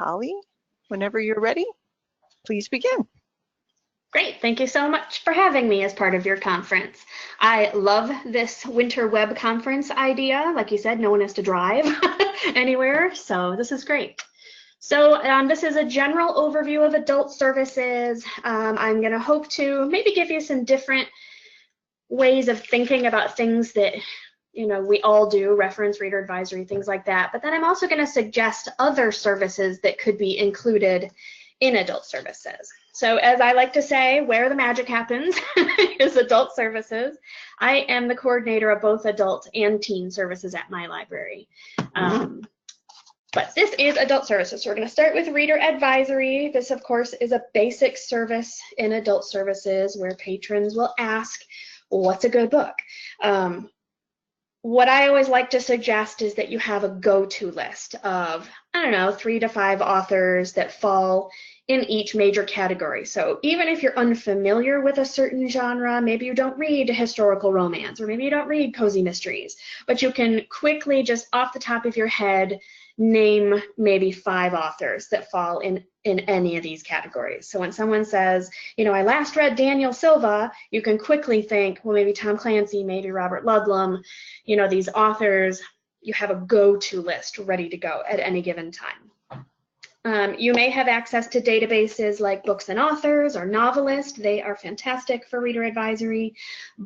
Holly, whenever you're ready, please begin. Great, thank you so much for having me as part of your conference. I love this winter web conference idea. Like you said, no one has to drive anywhere, so this is great. So this is a general overview of adult services. I'm going to hope to maybe give you some different ways of thinking about things that we all do, reference, reader advisory, things like that. But then I'm also going to suggest other services that could be included in adult services. So as I like to say, where the magic happens is adult services. I am the coordinator of both adult and teen services at my library. But this is adult services. So we're going to start with reader advisory. This, of course, is a basic service in adult services where patrons will ask, what's a good book? What I always like to suggest is that you have a go-to list of, 3 to 5 authors that fall in each major category. So even if you're unfamiliar with a certain genre, maybe you don't read historical romance, or maybe you don't read cozy mysteries, but you can quickly, just off the top of your head, name maybe 5 authors that fall in any of these categories. So when someone says, I last read Daniel Silva, you can quickly think, well, maybe Tom Clancy, maybe Robert Ludlum, these authors. You have a go-to list ready to go at any given time. You may have access to databases like Books and Authors or Novelist. They are fantastic for reader advisory,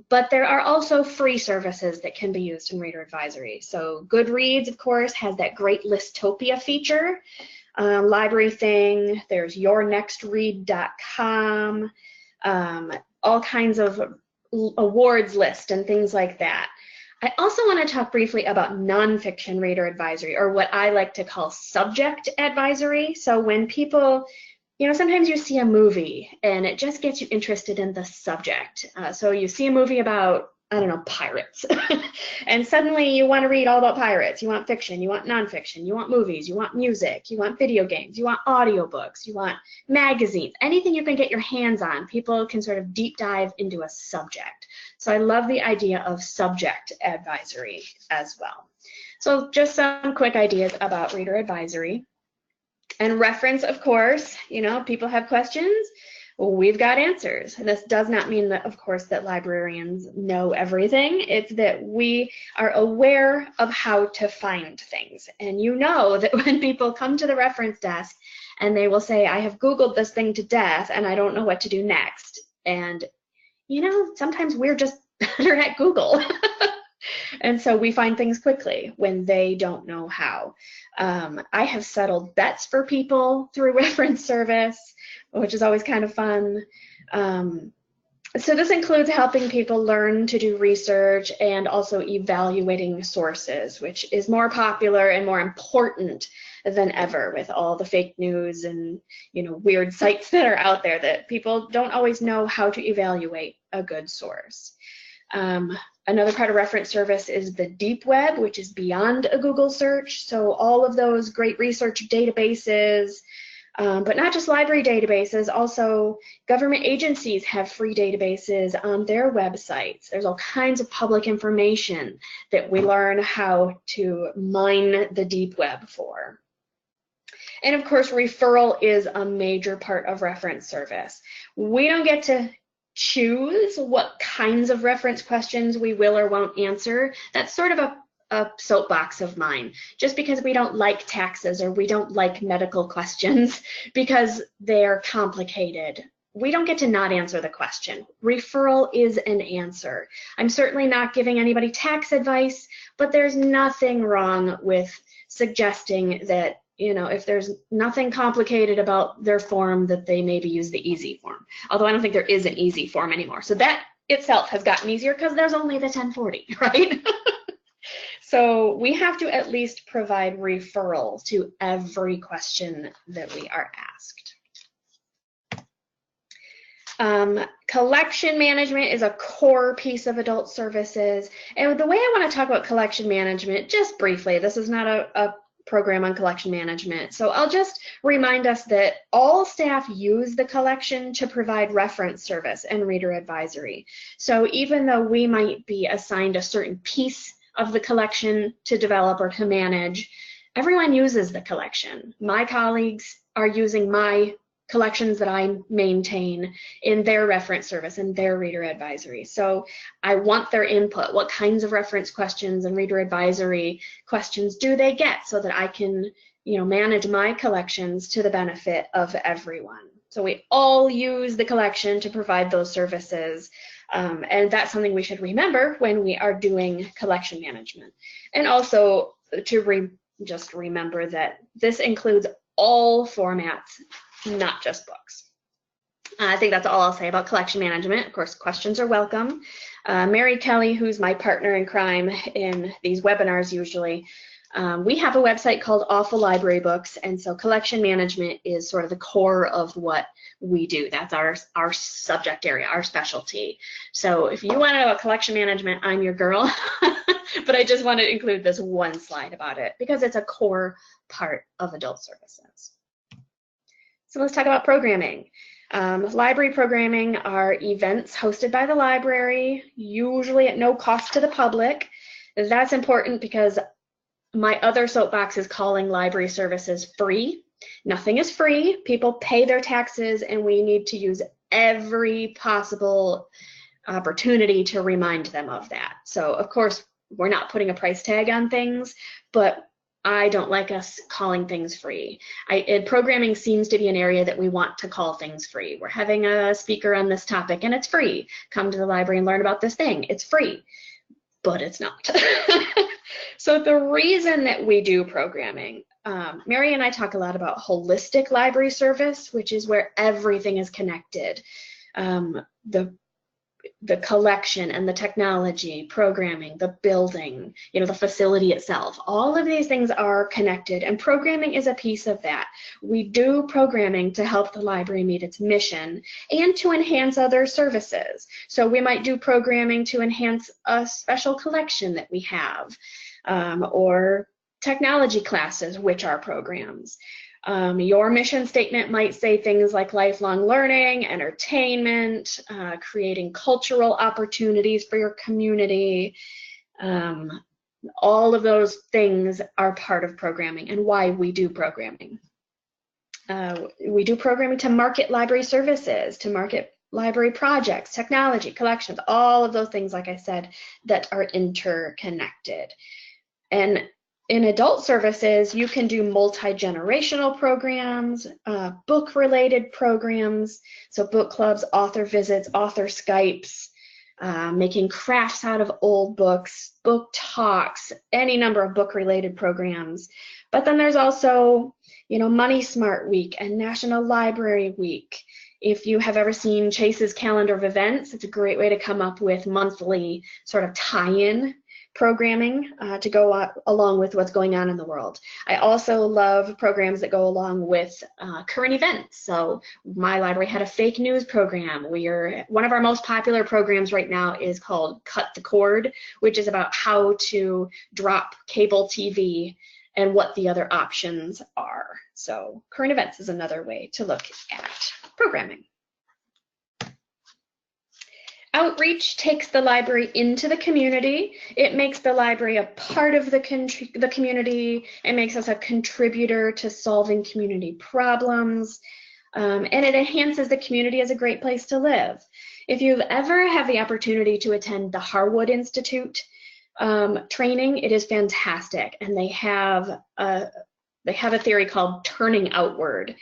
but there are also free services that can be used in reader advisory. So Goodreads, of course, has that great Listopia feature. Library Thing, there's yournextread.com, all kinds of awards list and things like that. I also want to talk briefly about nonfiction reader advisory, or what I like to call subject advisory. So when people, sometimes you see a movie and it just gets you interested in the subject. So you see a movie about, pirates. And suddenly you want to read all about pirates. You want fiction, you want nonfiction, you want movies, you want music, you want video games, you want audiobooks, you want magazines, anything you can get your hands on. People can sort of deep dive into a subject. So I love the idea of subject advisory as well. So just some quick ideas about reader advisory. And reference, of course, people have questions. We've got answers. This does not mean that, of course, that librarians know everything. It's that we are aware of how to find things. And that when people come to the reference desk and they will say, I have Googled this thing to death and I don't know what to do next. And, sometimes we're just better at Google. And so we find things quickly when they don't know how. I have settled bets for people through reference service, which is always kind of fun. So this includes helping people learn to do research and also evaluating sources, which is more popular and more important than ever with all the fake news and weird sites that are out there that people don't always know how to evaluate a good source. Another part of reference service is the deep web, which is beyond a Google search. So all of those great research databases, but not just library databases, also government agencies have free databases on their websites. There's all kinds of public information that we learn how to mine the deep web for. And of course, referral is a major part of reference service. We don't get to choose what kinds of reference questions we will or won't answer. That's sort of a soapbox of mine. Just because we don't like taxes or we don't like medical questions because they're complicated, we don't get to not answer the question. Referral is an answer. I'm certainly not giving anybody tax advice, but there's nothing wrong with suggesting that if there's nothing complicated about their form, that they maybe use the easy form. Although I don't think there is an easy form anymore. So that itself has gotten easier because there's only the 1040, right? So we have to at least provide referral to every question that we are asked. Collection management is a core piece of adult services. And the way I want to talk about collection management, just briefly, this is not a program on collection management. So I'll just remind us that all staff use the collection to provide reference service and reader advisory. So even though we might be assigned a certain piece of the collection to develop or to manage, everyone uses the collection. My colleagues are using my collections that I maintain in their reference service and their reader advisory. So I want their input. What kinds of reference questions and reader advisory questions do they get so that I can, manage my collections to the benefit of everyone. So we all use the collection to provide those services. And that's something we should remember when we are doing collection management. And also to just remember that this includes all formats, not just books. I think that's all I'll say about collection management. Of course, questions are welcome. Mary Kelly, who's my partner in crime in these webinars usually, we have a website called Awful Library Books, and so collection management is sort of the core of what we do. That's our subject area, our specialty. So if you want to know about collection management, I'm your girl. But I just want to include this one slide about it because it's a core part of adult services. So let's talk about programming. Library programming are events hosted by the library, usually at no cost to the public. That's important because my other soapbox is calling library services free. Nothing is free. People pay their taxes, and we need to use every possible opportunity to remind them of that. So, of course, we're not putting a price tag on things, but I don't like us calling things free. Programming seems to be an area that we want to call things free. We're having a speaker on this topic, and it's free. Come to the library and learn about this thing. It's free, but it's not. So the reason that we do programming, Mary and I talk a lot about holistic library service, which is where everything is connected. The collection and the technology, programming, the building, the facility itself, all of these things are connected, and programming is a piece of that. We do programming to help the library meet its mission and to enhance other services. So we might do programming to enhance a special collection that we have, or technology classes, which are programs. Your mission statement might say things like lifelong learning, entertainment, creating cultural opportunities for your community. All of those things are part of programming and why we do programming. We do programming to market library services, to market library projects, technology, collections, all of those things, like I said, that are interconnected. And in adult services, you can do multi-generational programs, book-related programs, so book clubs, author visits, author Skypes, making crafts out of old books, book talks, any number of book-related programs. But then there's also, Money Smart Week and National Library Week. If you have ever seen Chase's calendar of events, it's a great way to come up with monthly sort of tie-in programming to go along with what's going on in the world. I also love programs that go along with current events. So my library had a fake news program. One of our most popular programs right now is called Cut the Cord, which is about how to drop cable TV and what the other options are. So current events is another way to look at programming. Outreach takes the library into the community. It makes the library a part of the community. It makes us a contributor to solving community problems. And it enhances the community as a great place to live. If you've ever had the opportunity to attend the Harwood Institute training, it is fantastic. And they have a theory called turning outward.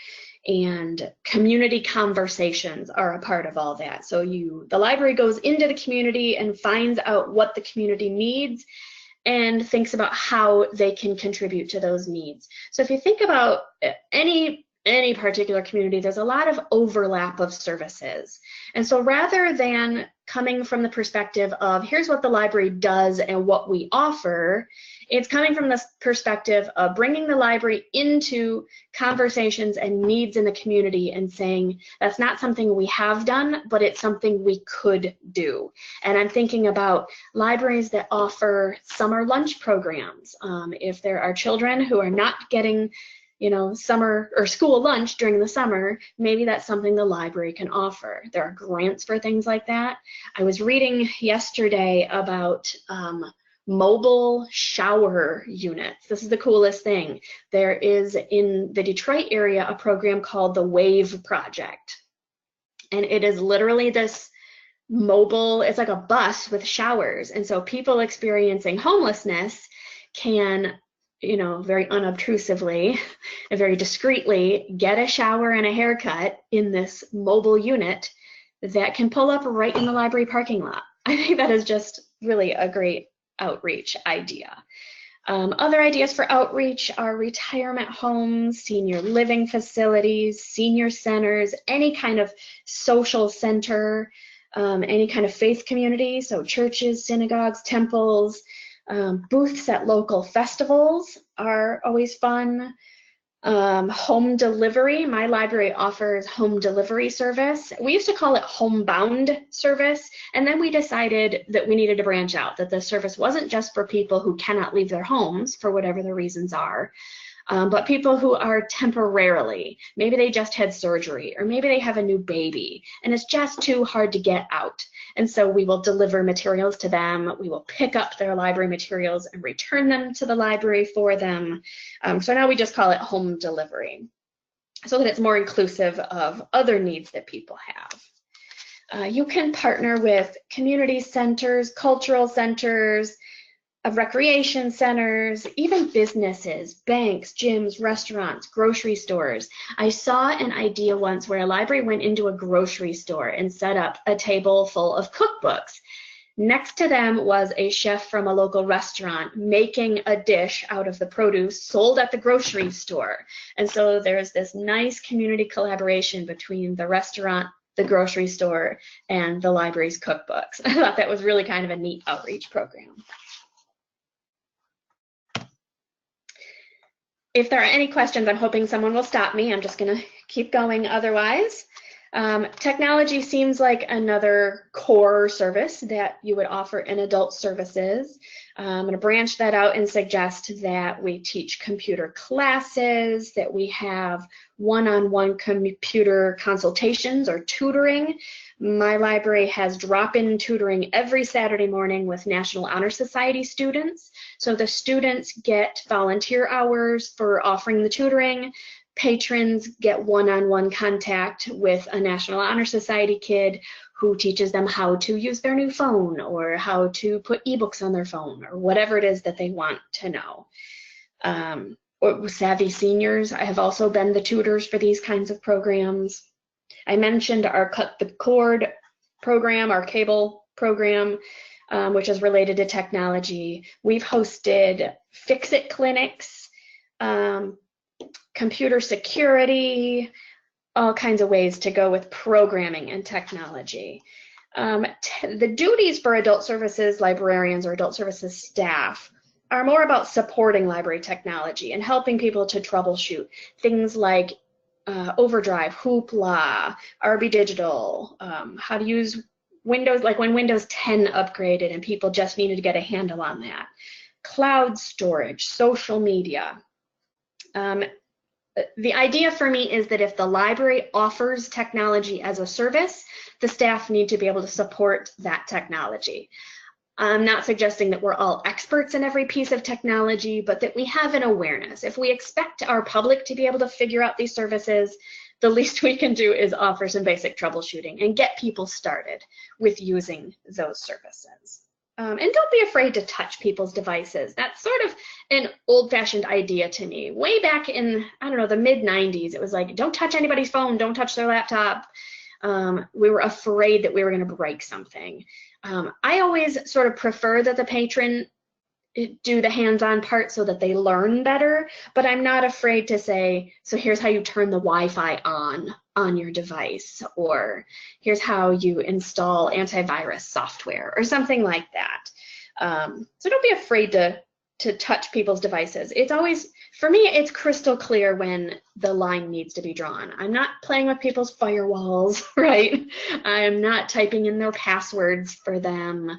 And community conversations are a part of all that. So the library goes into the community and finds out what the community needs and thinks about how they can contribute to those needs. So if you think about any particular community, there's a lot of overlap of services. And so rather than coming from the perspective of here's what the library does and what we offer, it's coming from this perspective of bringing the library into conversations and needs in the community and saying that's not something we have done, but it's something we could do. And I'm thinking about libraries that offer summer lunch programs. If there are children who are not getting summer or school lunch during the summer, maybe that's something the library can offer. There are grants for things like that. I was reading yesterday about mobile shower units. This is the coolest thing. There is in the Detroit area a program called the WAVE Project. And it is literally this mobile, it's like a bus with showers. And so people experiencing homelessness can, you know, very unobtrusively and very discreetly get a shower and a haircut in this mobile unit that can pull up right in the library parking lot. I think that is just really a great outreach idea. Other ideas for outreach are retirement homes, senior living facilities, senior centers, any kind of social center, any kind of faith community, so churches, synagogues, temples, booths at local festivals are always fun. Home delivery, my library offers home delivery service. We used to call it homebound service, and then we decided that we needed to branch out, that the service wasn't just for people who cannot leave their homes for whatever the reasons are, but people who are temporarily, maybe they just had surgery, or maybe they have a new baby, and it's just too hard to get out. And so we will deliver materials to them, we will pick up their library materials and return them to the library for them. So now we just call it home delivery, so that it's more inclusive of other needs that people have. You can partner with community centers, cultural centers, of recreation centers, even businesses, banks, gyms, restaurants, grocery stores. I saw an idea once where a library went into a grocery store and set up a table full of cookbooks. Next to them was a chef from a local restaurant making a dish out of the produce sold at the grocery store. And so there's this nice community collaboration between the restaurant, the grocery store, and the library's cookbooks. I thought that was really kind of a neat outreach program. If there are any questions, I'm hoping someone will stop me. I'm just going to keep going otherwise. Technology seems like another core service that you would offer in adult services. I'm going to branch that out and suggest that we teach computer classes, that we have one-on-one computer consultations or tutoring. My library has drop-in tutoring every Saturday morning with National Honor Society students. So the students get volunteer hours for offering the tutoring. Patrons get one-on-one contact with a National Honor Society kid who teaches them how to use their new phone or how to put ebooks on their phone or whatever it is that they want to know. Or Savvy Seniors, I have also been the tutors for these kinds of programs. I mentioned our Cut the Cord program, our cable program, which is related to technology. We've hosted Fix-It clinics, computer security, all kinds of ways to go with programming and technology. The duties for adult services librarians or adult services staff are more about supporting library technology and helping people to troubleshoot things like Overdrive, Hoopla, RB Digital, how to use Windows, like when Windows 10 upgraded and people just needed to get a handle on that. Cloud storage, social media. The idea for me is that if the library offers technology as a service, the staff need to be able to support that technology. I'm not suggesting that we're all experts in every piece of technology, but that we have an awareness. If we expect our public to be able to figure out these services, the least we can do is offer some basic troubleshooting and get people started with using those services. And don't be afraid to touch people's devices. That's sort of an old-fashioned idea to me. Way back in, I don't know, the mid-90s, it was like, don't touch anybody's phone, don't touch their laptop. We were afraid that we were going to break something. I always sort of prefer that the patron do the hands-on part so that they learn better, but I'm not afraid to say, so here's how you turn the Wi-Fi on your device, or here's how you install antivirus software or something like that. So don't be afraid to touch people's devices. It's always, for me, it's crystal clear when the line needs to be drawn. I'm not playing with people's firewalls, right? I'm not typing in their passwords for them.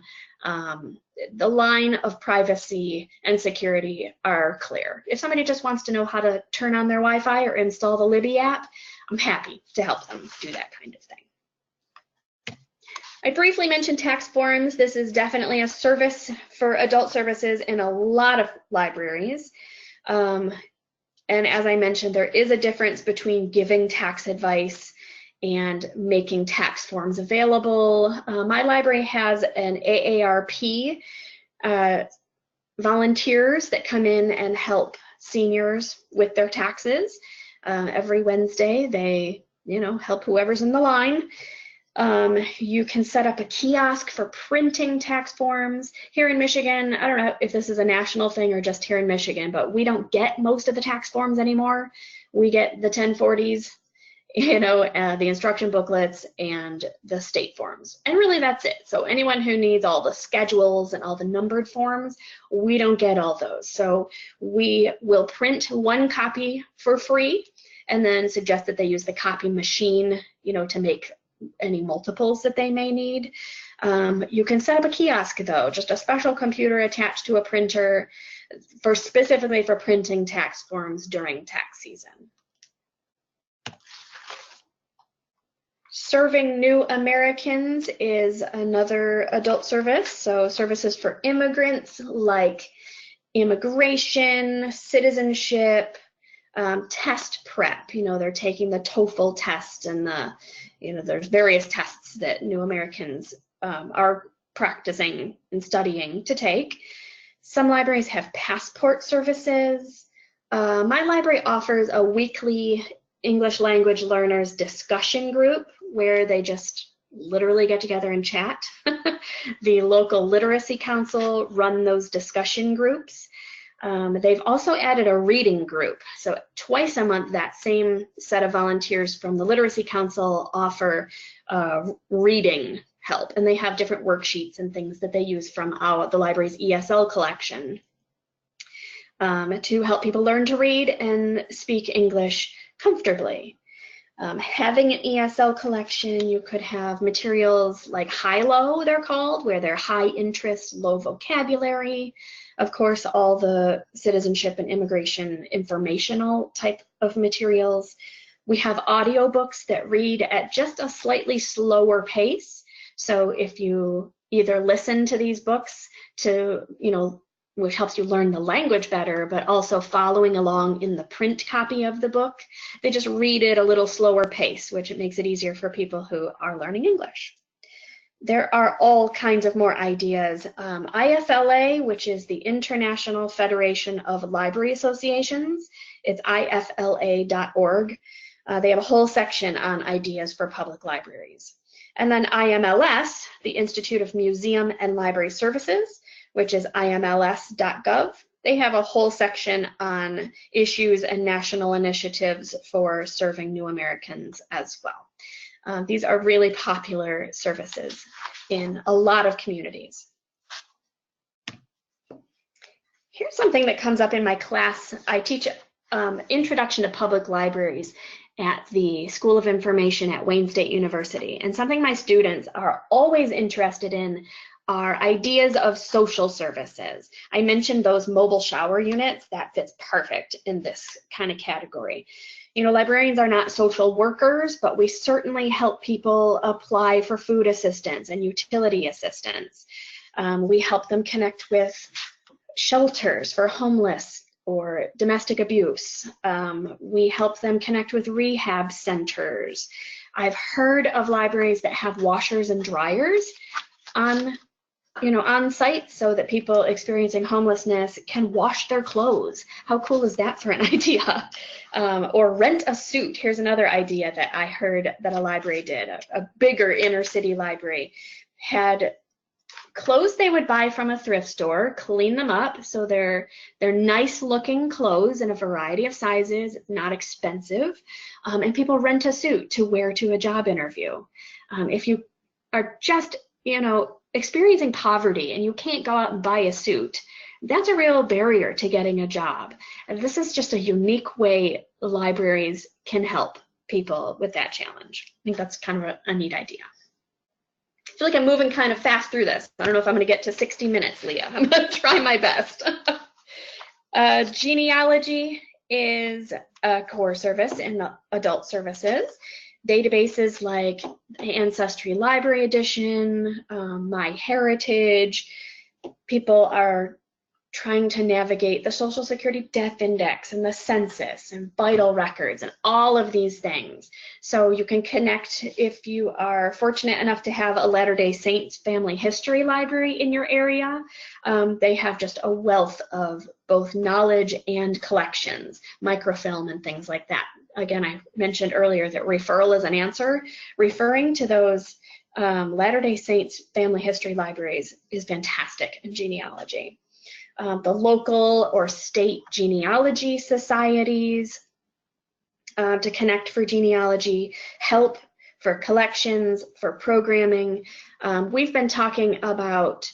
The line of privacy and security are clear. If somebody just wants to know how to turn on their Wi-Fi or install the Libby app, I'm happy to help them do that kind of thing. I briefly mentioned tax forms. This is definitely a service for adult services in a lot of libraries. And as I mentioned, there is a difference between giving tax advice and making tax forms available. My library has an AARP volunteers that come in and help seniors with their taxes. Every Wednesday, they help whoever's in the line. You can set up a kiosk for printing tax forms. Here in Michigan, I don't know if this is a national thing or just here in Michigan, but we don't get most of the tax forms anymore. We get the 1040s, the instruction booklets and the state forms. And really that's it. So anyone who needs all the schedules and all the numbered forms, we don't get all those. So we will print one copy for free and then suggest that they use the copy machine, to make any multiples that they may need. You can set up a kiosk though, just a special computer attached to a printer specifically for printing tax forms during tax season. Serving New Americans is another adult service. So services for immigrants like immigration, citizenship, test prep. They're taking the TOEFL test and there's various tests that new Americans are practicing and studying to take. Some libraries have passport services. My library offers a weekly English language learners discussion group where they just literally get together and chat. The local literacy council run those discussion groups. They've also added a reading group. So twice a month, that same set of volunteers from the literacy council offer reading help. And they have different worksheets and things that they use from the library's ESL collection to help people learn to read and speak English comfortably. Having an ESL collection, you could have materials like high-low, they're called, where they're high interest, low vocabulary. Of course, all the citizenship and immigration informational type of materials. We have audiobooks that read at just a slightly slower pace. So if you either listen to these books to, which helps you learn the language better, but also following along in the print copy of the book, they just read at a little slower pace, which makes it easier for people who are learning English. There are all kinds of more ideas. IFLA, which is the International Federation of Library Associations, it's ifla.org. They have a whole section on ideas for public libraries. And then IMLS, the Institute of Museum and Library Services, which is imls.gov. They have a whole section on issues and national initiatives for serving new Americans as well. These are really popular services in a lot of communities. Here's something that comes up in my class. I teach Introduction to Public Libraries at the School of Information at Wayne State University. And something my students are always interested in are ideas of social services. I mentioned those mobile shower units. That fits perfect in this kind of category. Librarians are not social workers, but we certainly help people apply for food assistance and utility assistance. We help them connect with shelters for homeless or domestic abuse. We help them connect with rehab centers. I've heard of libraries that have washers and dryers on site so that people experiencing homelessness can wash their clothes. How cool is that for an idea? Or rent a suit. Here's another idea that I heard that a library did. A bigger inner city library had clothes they would buy from a thrift store, clean them up so they're nice looking clothes in a variety of sizes, not expensive, and people rent a suit to wear to a job interview. If you are just experiencing poverty and you can't go out and buy a suit, that's a real barrier to getting a job. And this is just a unique way libraries can help people with that challenge. I think that's kind of a neat idea. I feel like I'm moving kind of fast through this. I don't know if I'm going to get to 60 minutes, Leah. I'm going to try my best. Genealogy is a core service in adult services. databases like Ancestry Library Edition, MyHeritage. People are trying to navigate the Social Security Death Index and the census and vital records and all of these things. So you can connect if you are fortunate enough to have a Latter-day Saints family history library in your area. They have just a wealth of both knowledge and collections, microfilm and things like that. Again, I mentioned earlier that referral is an answer. Referring to those Latter-day Saints family history libraries is fantastic in genealogy. The local or state genealogy societies to connect for genealogy, help for collections, for programming. We've been talking about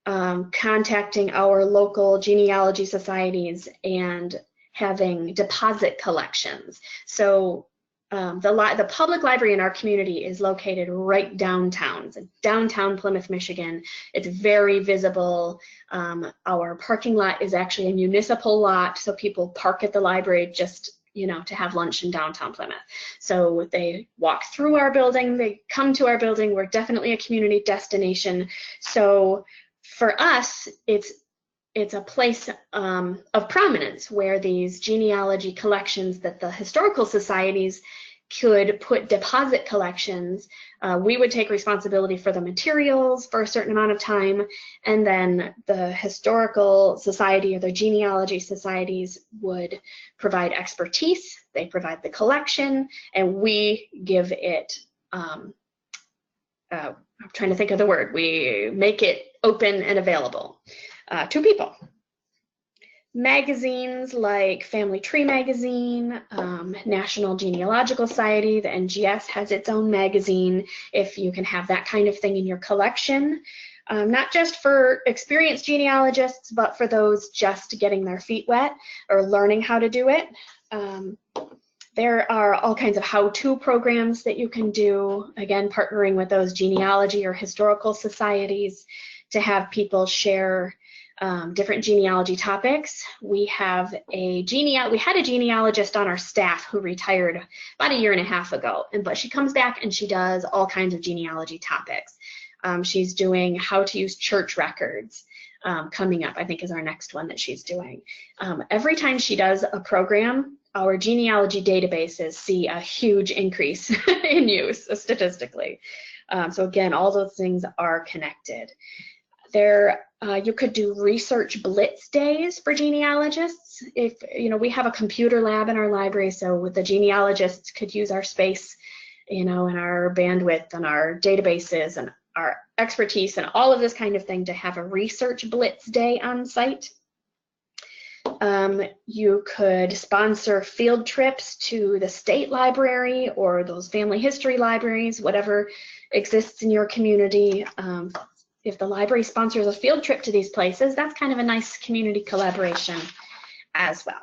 contacting our local genealogy societies and having deposit collections. So the public library in our community is located right downtown. It's downtown Plymouth, Michigan. It's very visible. Our parking lot is actually a municipal lot, so people park at the library just, you know, to have lunch in downtown Plymouth. So they walk through our building, they come to our building. We're definitely a community destination. So for us, it's a place of prominence where these genealogy collections that the historical societies could put deposit collections. We would take responsibility for the materials for a certain amount of time, and then the historical society or the genealogy societies would provide expertise, they provide the collection, and we give it, I'm trying to think of the word, we make it open and available to people. Magazines like Family Tree Magazine, National Genealogical Society, the NGS has its own magazine if you can have that kind of thing in your collection. Not just for experienced genealogists, but for those just getting their feet wet or learning how to do it. There are all kinds of how-to programs that you can do, again, partnering with those genealogy or historical societies to have people share different genealogy topics. We had a genealogist on our staff who retired about 1.5 years ago, but she comes back and she does all kinds of genealogy topics. She's doing how to use church records coming up, I think is our next one that she's doing. Every time she does a program, our genealogy databases see a huge increase in use statistically. So again, all those things are connected. There, you could do research blitz days for genealogists. If, you know, we have a computer lab in our library, so the genealogists could use our space, you know, and our bandwidth and our databases and our expertise and all of this kind of thing to have a research blitz day on site. You could sponsor field trips to the state library or those family history libraries, whatever exists in your community. If the library sponsors a field trip to these places, that's kind of a nice community collaboration as well.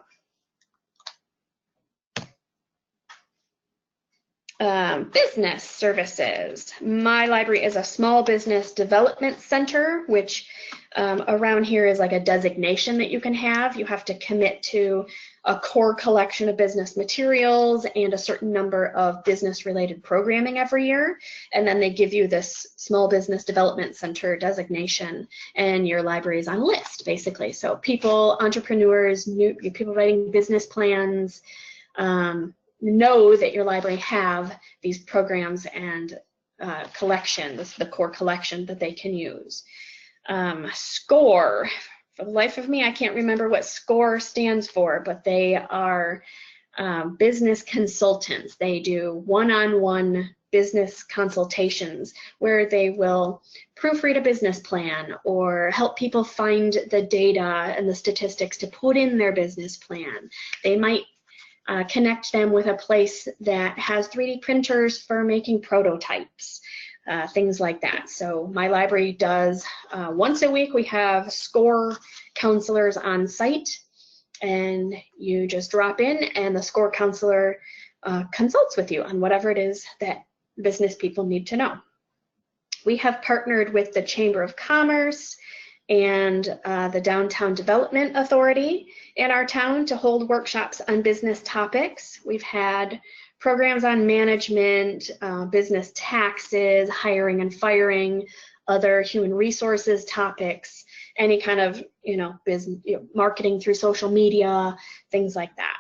Business services. My library is a small business development center, which around here is like a designation that you can have. You have to commit to a core collection of business materials and a certain number of business-related programming every year. And then they give you this small business development center designation, and your library is on list, basically. So people, entrepreneurs, people writing business plans, know that your library have these programs and collections, the core collection that they can use. SCORE, for the life of me, I can't remember what SCORE stands for, but they are business consultants. They do one-on-one business consultations where they will proofread a business plan or help people find the data and the statistics to put in their business plan. They might connect them with a place that has 3D printers for making prototypes, things like that. So my library does, once a week we have SCORE counselors on site, and you just drop in and the SCORE counselor consults with you on whatever it is that business people need to know. We have partnered with the Chamber of Commerce and the Downtown Development Authority in our town to hold workshops on business topics. We've had programs on management, business taxes, hiring and firing, other human resources topics, any kind of, business, marketing through social media, things like that.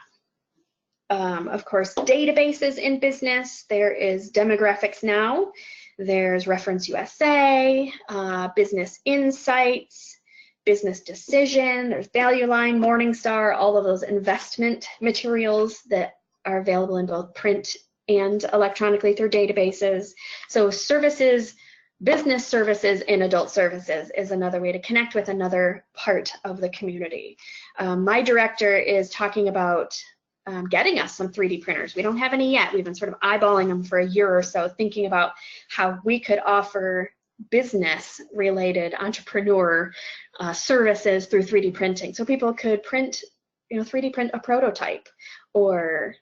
Of course, databases in business. There is Demographics Now. There's Reference USA, Business Insights, Business Decision. There's Value Line, Morningstar, all of those investment materials that are available in both print and electronically through databases. So services, business services in adult services is another way to connect with another part of the community. My director is talking about getting us some 3D printers. We don't have any yet. We've been sort of eyeballing them for a year or so, thinking about how we could offer business-related entrepreneur services through 3D printing. So people could print, 3D print a prototype, or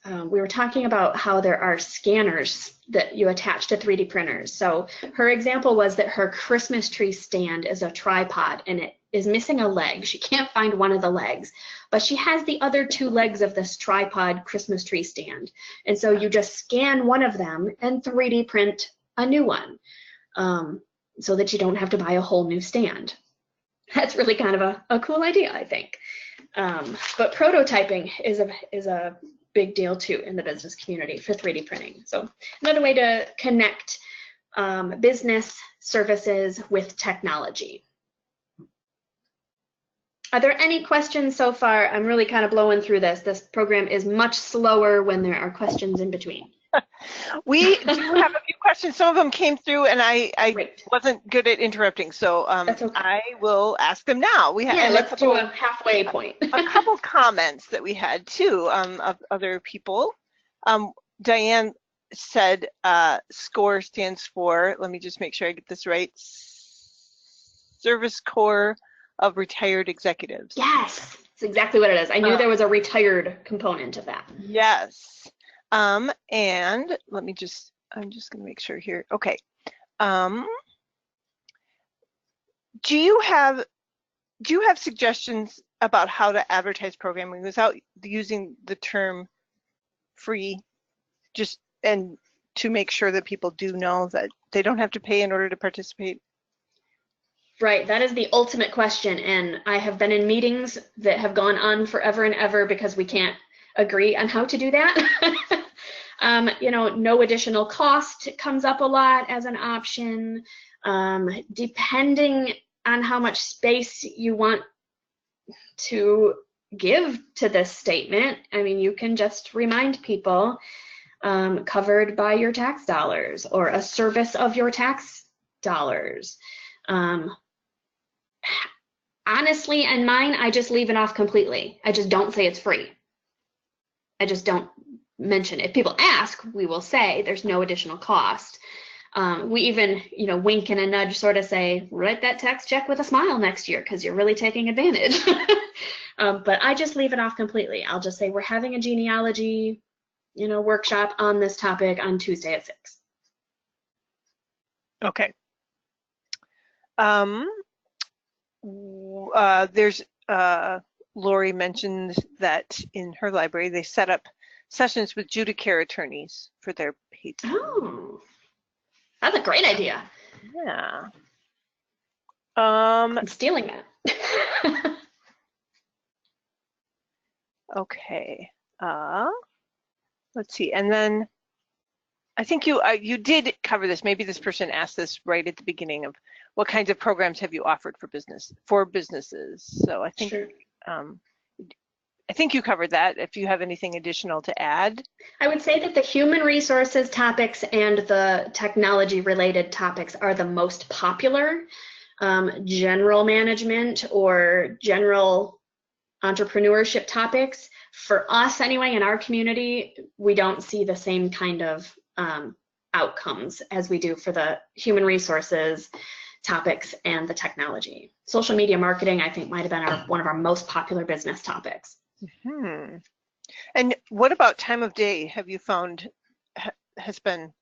we were talking about how there are scanners that you attach to 3D printers. So her example was that her Christmas tree stand is a tripod and it is missing a leg. She can't find one of the legs, but she has the other 2 legs of this tripod Christmas tree stand. And so you just scan one of them and 3D print a new one, so that you don't have to buy a whole new stand. That's really kind of a cool idea, I think. But prototyping is a big deal too in the business community for 3D printing. So another way to connect business services with technology. Are there any questions so far? I'm really kind of blowing through this. This program is much slower when there are questions in between. We do have a few questions. Some of them came through and I Great. wasn't good at interrupting, so That's okay. I will ask them now. We have let's do a halfway point. a couple comments that we had too of other people. Diane said SCORE stands for, let me just make sure I get this right, Service Corps of Retired Executives. Yes, that's exactly what it is. I knew there was a retired component of that. Yes. And let me just, I'm just going to make sure here. Okay. Do you have suggestions about how to advertise programming without using the term free, just and to make sure that people do know that they don't have to pay in order to participate? Right, that is the ultimate question, and I have been in meetings that have gone on forever and ever because we can't agree on how to do that. No additional cost comes up a lot as an option. Depending on how much space you want to give to this statement, I mean, you can just remind people covered by your tax dollars or a service of your tax dollars. Honestly, and mine, I just leave it off completely. I just don't say it's free. I just don't mention it. If people ask, we will say there's no additional cost. We even, wink and a nudge, sort of say, write that tax check with a smile next year because you're really taking advantage. But I just leave it off completely. I'll just say we're having a genealogy, workshop on this topic on Tuesday at 6. Okay. There's Lori mentioned that in her library they set up sessions with Judicare attorneys for their patrons. Oh, that's a great idea. Yeah. I'm stealing that. Okay. Let's see. And then I think you did cover this. Maybe this person asked this right at the beginning of what kinds of programs have you offered for businesses. So I think Sure. I think you covered that. If you have anything additional to add. I would say that the human resources topics and the technology related topics are the most popular. General management or general entrepreneurship topics, for us anyway, in our community, we don't see the same kind of outcomes as we do for the human resources topics and the technology. Social media marketing, I think, might have been one of our most popular business topics. Mm-hmm. And what about time of day? Have you found has been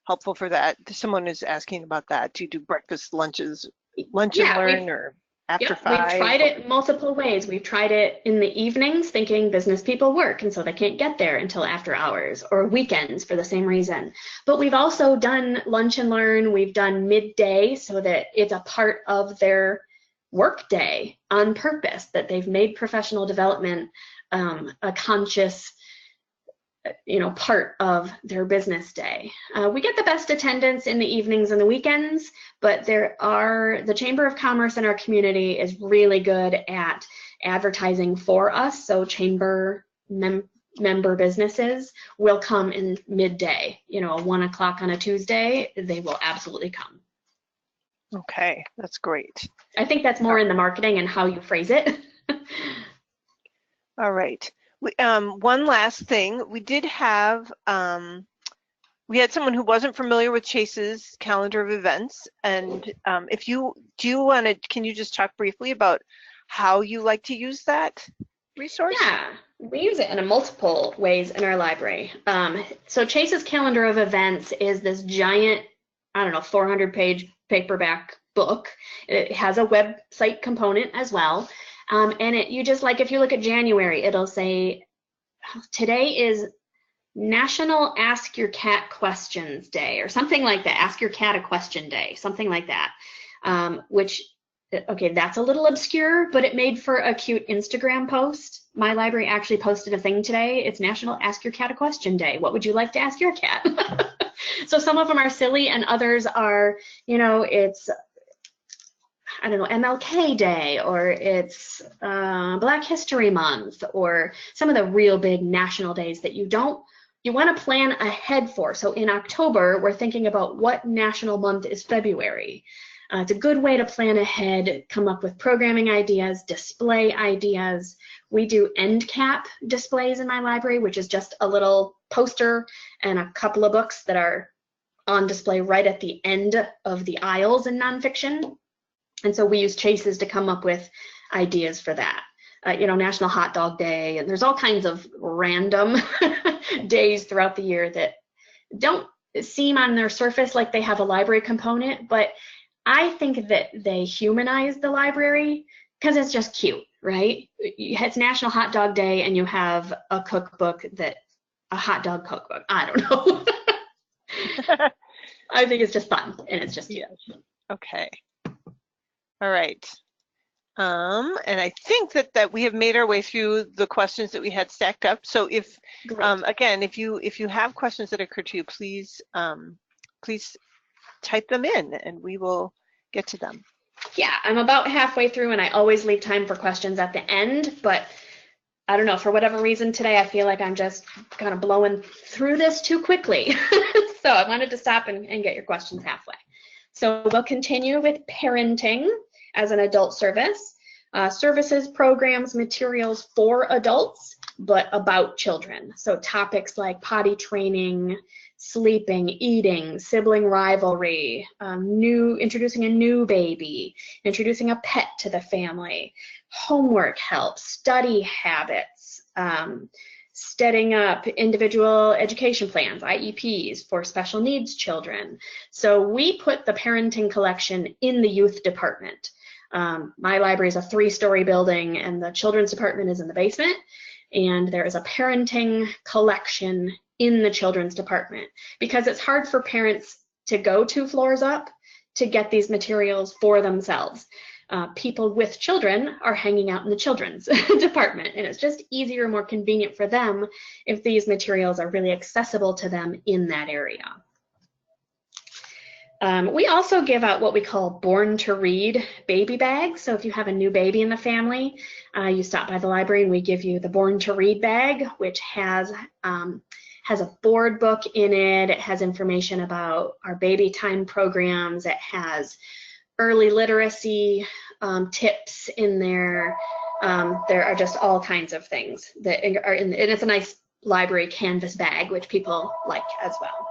helpful for that? Someone is asking about that. Do you do breakfast, lunches, lunch and learn, or? after Yep, we've 5? tried it multiple ways. We've tried it in the evenings, thinking business people work, and so they can't get there until after hours, or weekends for the same reason. But we've also done lunch and learn. We've done midday so that it's a part of their work day on purpose, that they've made professional development a conscious part of their business day. We get the best attendance in the evenings and the weekends, but the Chamber of Commerce in our community is really good at advertising for us. So chamber member businesses will come in midday, 1 o'clock on a Tuesday, they will absolutely come. Okay, that's great. I think that's more in the marketing and how you phrase it. All right. One last thing, we had someone who wasn't familiar with Chase's calendar of events, and can you just talk briefly about how you like to use that resource? Yeah, we use it in multiple ways in our library. So Chase's calendar of events is this giant, 400-page paperback book. It has a website component as well. And if you look at January, it'll say, today is National Ask Your Cat Questions Day, or something like that. Ask Your Cat a Question Day, something like that. Okay, that's a little obscure, but it made for a cute Instagram post. My library actually posted a thing today. It's National Ask Your Cat a Question Day. What would you like to ask your cat? So some of them are silly, and others are, it's MLK Day, or it's Black History Month, or some of the real big national days that you want to plan ahead for. So in October, we're thinking about what national month is February. It's a good way to plan ahead, come up with programming ideas, display ideas. We do end cap displays in my library, which is just a little poster and a couple of books that are on display right at the end of the aisles in nonfiction. And so we use Chase's to come up with ideas for that. National Hot Dog Day, and there's all kinds of random days throughout the year that don't seem on their surface like they have a library component, but I think that they humanize the library because it's just cute, right? It's National Hot Dog Day, and you have a cookbook a hot dog cookbook. I don't know. I think it's just fun, and it's just cute. Okay. All right. And I think that we have made our way through the questions that we had stacked up. So again, if you have questions that occur to you, please type them in and we will get to them. Yeah, I'm about halfway through, and I always leave time for questions at the end, but I don't know, for whatever reason today, I feel like I'm just kind of blowing through this too quickly. So I wanted to stop and get your questions halfway. So we'll continue with parenting as an adult service. Services, programs, materials for adults, but about children. So topics like potty training, sleeping, eating, sibling rivalry, introducing a new baby, introducing a pet to the family, homework help, study habits, setting up individual education plans, IEPs for special needs children. So we put the parenting collection in the youth department. My library is a 3-story building, and the children's department is in the basement, and there is a parenting collection in the children's department because it's hard for parents to go 2 floors up to get these materials for themselves. People with children are hanging out in the children's department, and it's just easier, more convenient for them if these materials are really accessible to them in that area. We also give out what we call Born to Read baby bags. So if you have a new baby in the family, you stop by the library and we give you the Born to Read bag, which has a board book in it. It has information about our baby time programs. It has early literacy tips in there. There are just all kinds of things that are in, and it's a nice library canvas bag, which people like as well.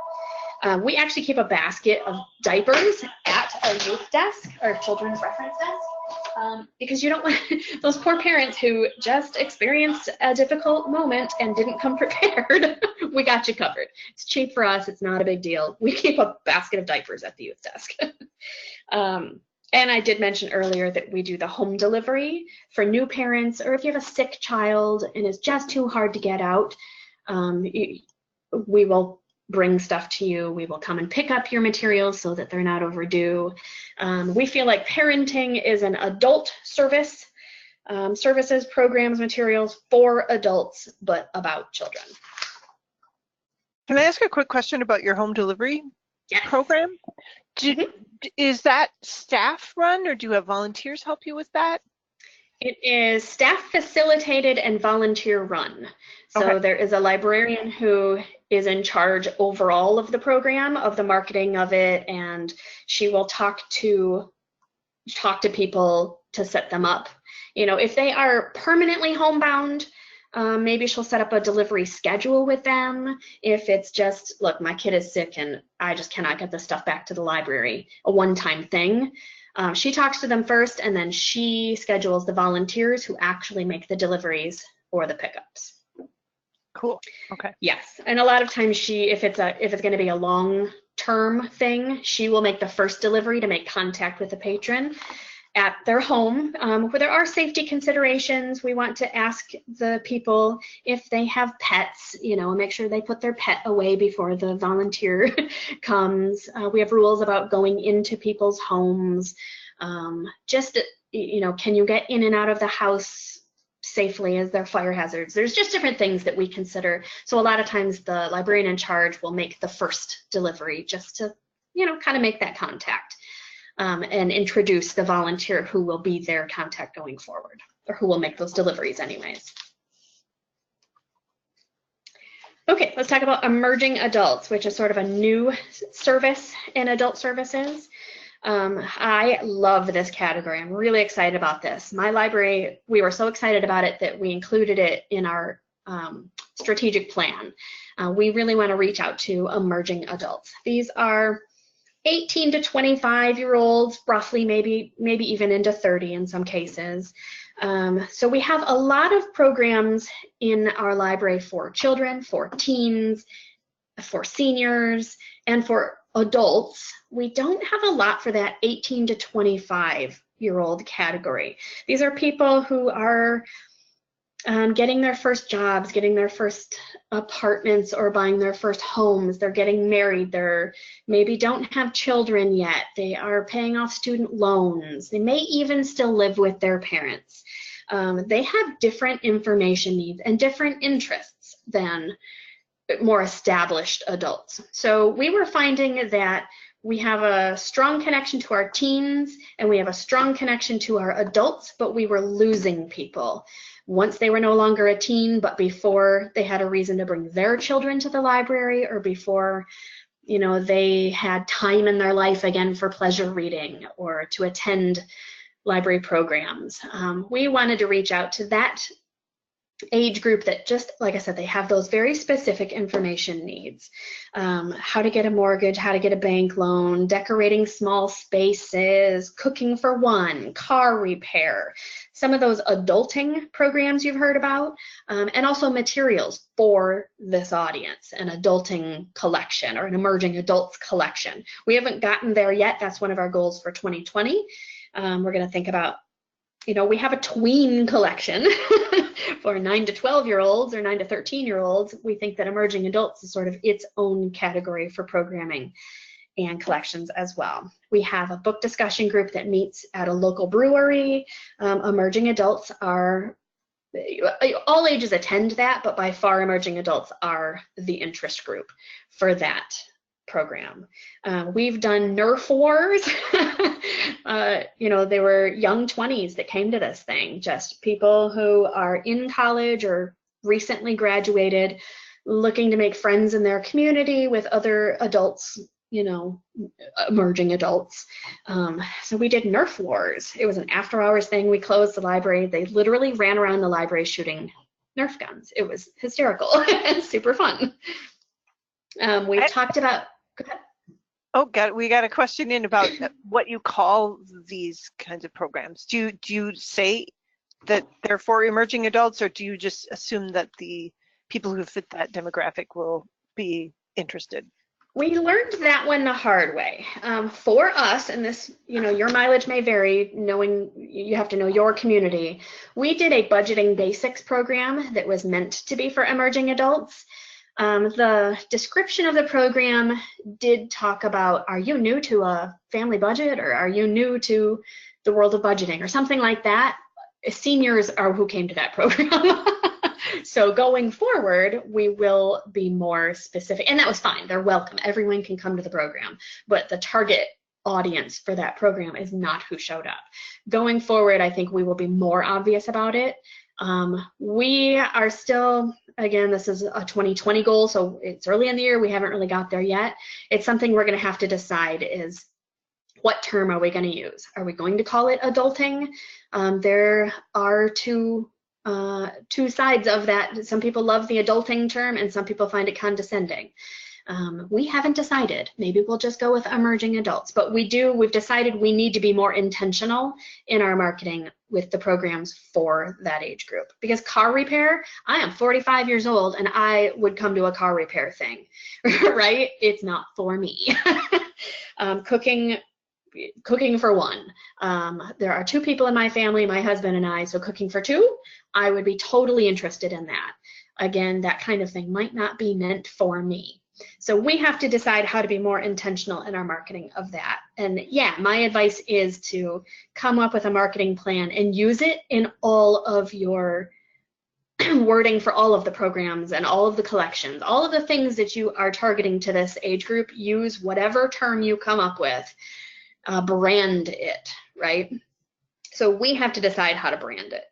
We actually keep a basket of diapers at our youth desk, our children's reference desk, because you don't want those poor parents who just experienced a difficult moment and didn't come prepared. We got you covered. It's cheap for us. It's not a big deal. We keep a basket of diapers at the youth desk. And I did mention earlier that we do the home delivery for new parents, or if you have a sick child and it's just too hard to get out, we will bring stuff to you. We will come and pick up your materials so that they're not overdue. We feel like parenting is an adult service, services, programs, materials for adults, but about children. Can I ask a quick question about your home delivery program? Is that staff run, or do you have volunteers help you with that? It is staff facilitated and volunteer run. So there is a librarian who is in charge overall of the program, of the marketing of it, and she will talk to people to set them up. You know, if they are permanently homebound, maybe she'll set up a delivery schedule with them. If it's just, look, my kid is sick and I just cannot get the stuff back to the library, a one-time thing. She talks to them first, and then she schedules the volunteers who actually make the deliveries or the pickups. Cool. Okay. Yes, and a lot of times if it's going to be a long-term thing, she will make the first delivery to make contact with the patron at their home, where there are safety considerations. We want to ask the people if they have pets, you know, make sure they put their pet away before the volunteer comes. We have rules about going into people's homes. Just, you know, can you get in and out of the house safely? Is there fire hazards? There's just different things that we consider. So a lot of times the librarian in charge will make the first delivery just to, you know, kind of make that contact. And introduce the volunteer who will be their contact going forward, or who will make those deliveries anyways. Okay, let's talk about emerging adults, which is sort of a new service in adult services. I love this category. I'm really excited about this. My library, we were so excited about it that we included it in our strategic plan. We really want to reach out to emerging adults. These are 18 to 25-year-olds, roughly, maybe even into 30 in some cases. So we have a lot of programs in our library for children, for teens, for seniors, and for adults. We don't have a lot for that 18 to 25-year-old category. These are people who are getting their first jobs, getting their first apartments, or buying their first homes. They're getting married. They're maybe don't have children yet. They are paying off student loans. They may even still live with their parents. They have different information needs and different interests than more established adults. So we were finding that we have a strong connection to our teens and we have a strong connection to our adults, but we were losing people once they were no longer a teen, but before they had a reason to bring their children to the library, or before, you know, they had time in their life again for pleasure reading or to attend library programs. We wanted to reach out to that age group that, just like I said, they have those very specific information needs. How to get a mortgage, how to get a bank loan, decorating small spaces, cooking for one, car repair, some of those adulting programs you've heard about, and also materials for this audience, an adulting collection or an emerging adults collection. We haven't gotten there yet. That's one of our goals for 2020. We're going to think about, you know, we have a tween collection for 9 to 12-year-olds or 9 to 13-year-olds. We think that emerging adults is sort of its own category for programming and collections as well. We have a book discussion group that meets at a local brewery. Emerging adults are, all ages attend that, but by far emerging adults are the interest group for that program. We've done Nerf wars. You know, they were young 20s that came to this thing, just people who are in college or recently graduated, looking to make friends in their community with other adults, you know, emerging adults. So we did Nerf wars. It was an after-hours thing. We closed the library. They literally ran around the library shooting Nerf guns. It was hysterical and super fun. We've talked about, go ahead. Oh, we got a question in about what you call these kinds of programs. Do you say that they're for emerging adults, or do you just assume that the people who fit that demographic will be interested? We learned that one the hard way. For us, and this, your mileage may vary, knowing you have to know your community. We did a budgeting basics program that was meant to be for emerging adults. The description of the program did talk about, are you new to a family budget, or are you new to the world of budgeting, or something like that. Seniors are who came to that program. So going forward, we will be more specific, and that was fine. They're welcome. Everyone can come to the program, but the target audience for that program is not who showed up. Going forward, I think we will be more obvious about it. We are still, again, this is a 2020 goal, so it's early in the year. We haven't really got there yet. It's something we're going to have to decide is, what term are we going to use? Are we going to call it adulting? There are two sides of that. Some people love the adulting term and some people find it condescending. We haven't decided. Maybe we'll just go with emerging adults, but we've decided we need to be more intentional in our marketing with the programs for that age group. Because car repair, I am 45 years old and I would come to a car repair thing, right? It's not for me. Cooking for one. There are 2 people in my family, my husband and I, so cooking for 2, I would be totally interested in that. Again, that kind of thing might not be meant for me. So we have to decide how to be more intentional in our marketing of that. And yeah, my advice is to come up with a marketing plan and use it in all of your wording for all of the programs and all of the collections, all of the things that you are targeting to this age group. Use whatever term you come up with. Brand it, right? So we have to decide how to brand it.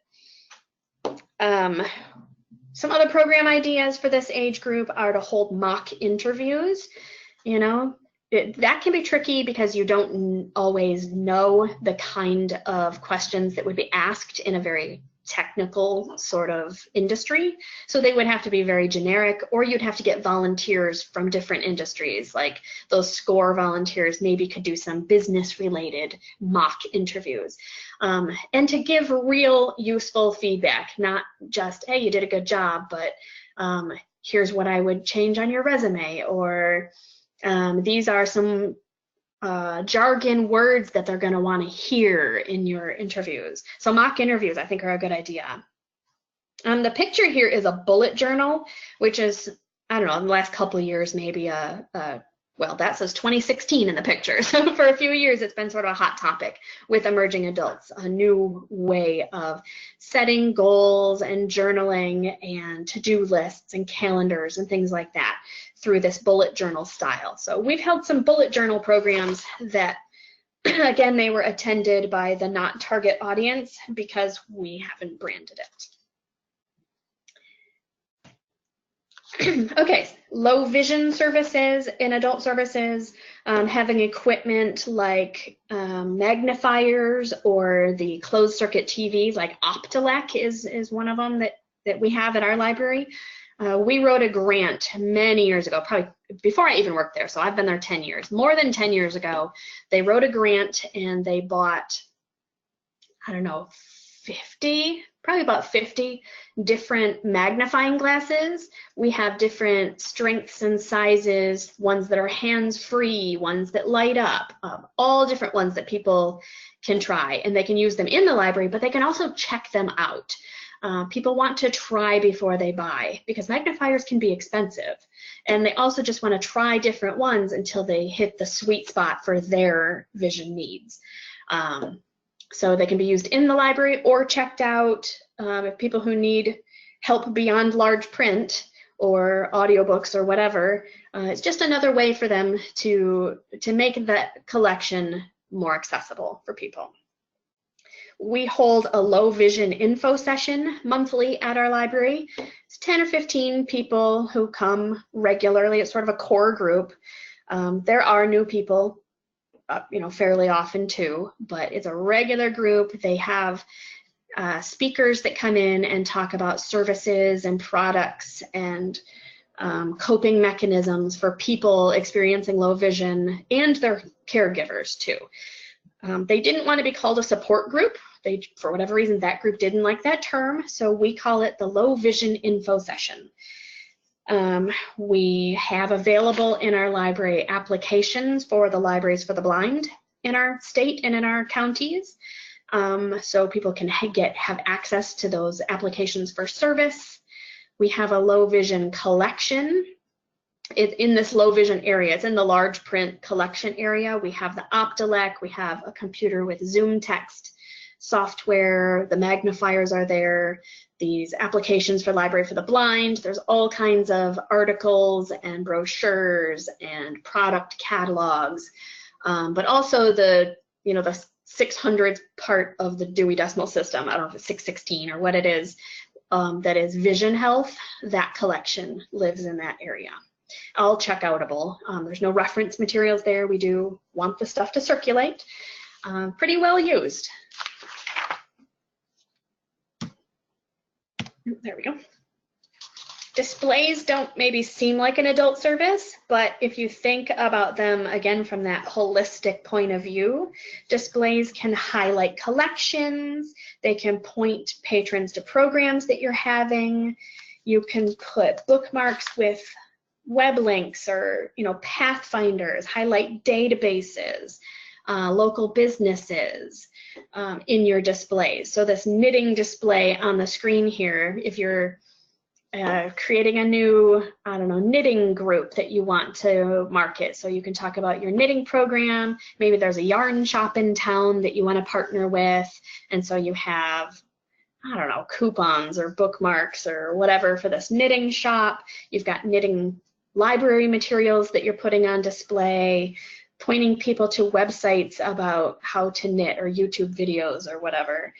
Some other program ideas for this age group are to hold mock interviews. That can be tricky because you don't always know the kind of questions that would be asked in a very technical sort of industry. So they would have to be very generic, or you'd have to get volunteers from different industries, like those SCORE volunteers maybe could do some business related mock interviews. And to give real useful feedback, not just, hey, you did a good job, but here's what I would change on your resume, or these are some jargon words that they're going to want to hear in your interviews. So mock interviews, I think, are a good idea. The picture here is a bullet journal, which is, I don't know, in the last couple of years, maybe well, that says 2016 in the picture. So for a few years, it's been sort of a hot topic with emerging adults, a new way of setting goals and journaling and to-do lists and calendars and things like that through this bullet journal style. So we've held some bullet journal programs that, again, they were attended by the not target audience because we haven't branded it. Okay, low vision services in adult services, having equipment like magnifiers or the closed circuit TVs like Optelec is one of them that we have at our library. We wrote a grant many years ago, probably before I even worked there, so I've been there 10 years. More than 10 years ago, they wrote a grant and they bought, I don't know, probably about 50 different magnifying glasses. We have different strengths and sizes, ones that are hands-free, ones that light up, all different ones that people can try, and they can use them in the library, but they can also check them out. People want to try before they buy because magnifiers can be expensive, and they also just want to try different ones until they hit the sweet spot for their vision needs. So they can be used in the library or checked out if people who need help beyond large print or audiobooks or whatever. It's just another way for them to make that collection more accessible for people. We hold a low vision info session monthly at our library. It's 10 or 15 people who come regularly. It's sort of a core group. There are new people, fairly often too, but it's a regular group. They have speakers that come in and talk about services and products and coping mechanisms for people experiencing low vision and their caregivers too. They didn't want to be called a support group. For whatever reason, that group didn't like that term, so we call it the low vision info session. We have available in our library applications for the libraries for the blind in our state and in our counties. So people can have access to those applications for service. We have a low vision collection. In this low vision area, it's in the large print collection area. We have the Optilec, we have a computer with Zoom text software, the magnifiers are there, these applications for Library for the Blind. There's all kinds of articles and brochures and product catalogs, but also the 600th part of the Dewey Decimal System. I don't know if it's 616 or what it is, that is Vision Health. That collection lives in that area. All checkoutable. There's no reference materials there. We do want the stuff to circulate. Pretty well used. There we go. Displays don't maybe seem like an adult service, but if you think about them again from that holistic point of view, displays can highlight collections, they can point patrons to programs that you're having, you can put bookmarks with web links or pathfinders, highlight databases, local businesses in your displays. So this knitting display on the screen here, if you're creating a new, knitting group that you want to market, so you can talk about your knitting program, maybe there's a yarn shop in town that you want to partner with, and so you have coupons or bookmarks or whatever for this knitting shop. You've got knitting library materials that you're putting on display, pointing people to websites about how to knit or YouTube videos or whatever.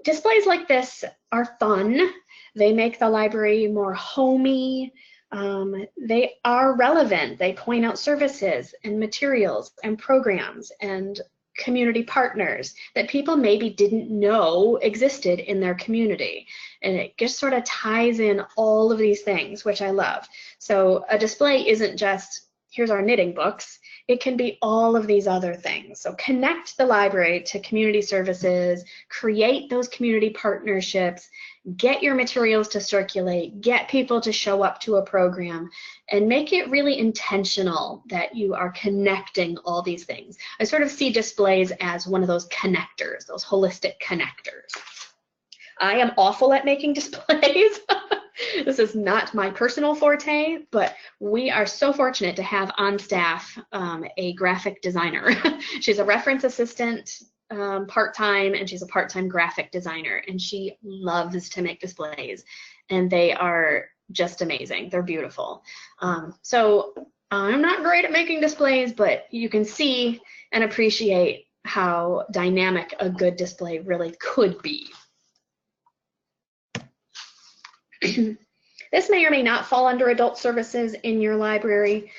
Displays like this are fun. They make the library more homey. They are relevant. They point out services and materials and programs and community partners that people maybe didn't know existed in their community. And it just sort of ties in all of these things, which I love. So a display isn't just, here's our knitting books. It can be all of these other things. So connect the library to community services, create those community partnerships, get your materials to circulate, get people to show up to a program, and make it really intentional that you are connecting all these things. I sort of see displays as one of those connectors, those holistic connectors. I am awful at making displays. This is not my personal forte, but we are so fortunate to have on staff a graphic designer. She's a reference assistant part-time, and she's a part-time graphic designer, and she loves to make displays, and they are just amazing. They're beautiful. So I'm not great at making displays, but you can see and appreciate how dynamic a good display really could be. This may or may not fall under adult services in your library.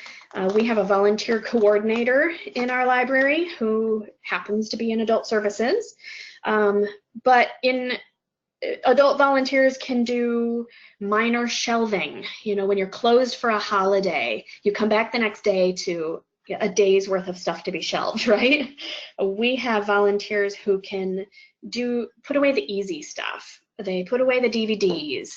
We have a volunteer coordinator in our library who happens to be in adult services. But adult volunteers can do minor shelving. When you're closed for a holiday, you come back the next day to a day's worth of stuff to be shelved, right? We have volunteers who can put away the easy stuff. They put away the DVDs.